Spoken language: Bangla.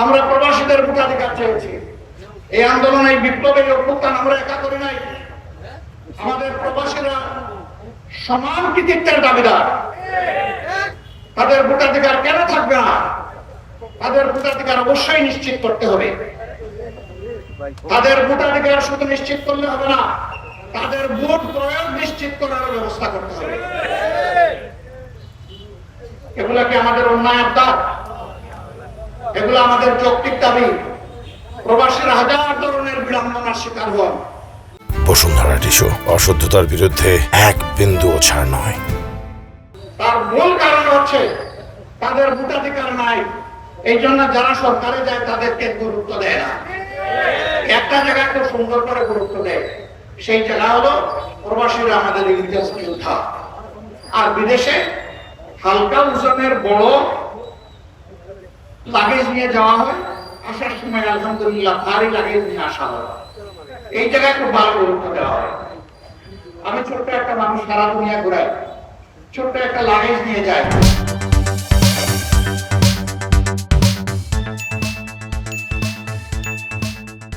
আমরা প্রবাসীদের ভোটাধিকার চেয়েছি। এই আন্দোলন, এই বিপ্লবের অভ্যুত্থান আমরা একা করি নাই। আমাদের প্রবাসীরা সমান কৃতিত্বের দাবিদার। তাদের ভোটাধিকার কেন থাকবে না? তাদের ভোটাধিকার অবশ্যই নিশ্চিত করতে হবে। তাদের ভোটাধিকার শুধু নিশ্চিত করলে হবে না, তাদের ভোট প্রয়োগ নিশ্চিত করার ব্যবস্থা করতে হবে। এগুলা কি আমাদের অন্যায় আবদার? এগুলো আমাদের যৌক্তিক দাবি। প্রবাসীরা হাজার ধরনের বিড়ম্বনার শিকার হন। বসুন্ধরা টিস্যু অশুদ্ধতার বিরুদ্ধে এক বিন্দুও ছাড় নয়। তার মূল কারণ হচ্ছে তাদের ভোটাধিকার নাই। এই জন্য যারা সরকারে যায় তাদেরকে গুরুত্ব দেয় না। একটা জায়গায় খুব সুন্দর করে গুরুত্ব দেয়, সেই জায়গা হলো প্রবাসীরা আমাদের ইংরেজ যোদ্ধা। আর বিদেশে হালকা ওজনের বড় লাগেজ নিয়ে যাওয়া হয়, আসার সময় আলহামদুলিল্লাহ ভারী লাগেজ নিয়ে আসা হয়। এই জায়গায় খুব ভালো গুরুত্ব দেওয়া হয়। আমি ছোট্ট একটা মানুষ সারা দুনিয়া ঘুরাই, ছোট্ট একটা লাগেজ নিয়ে যায়।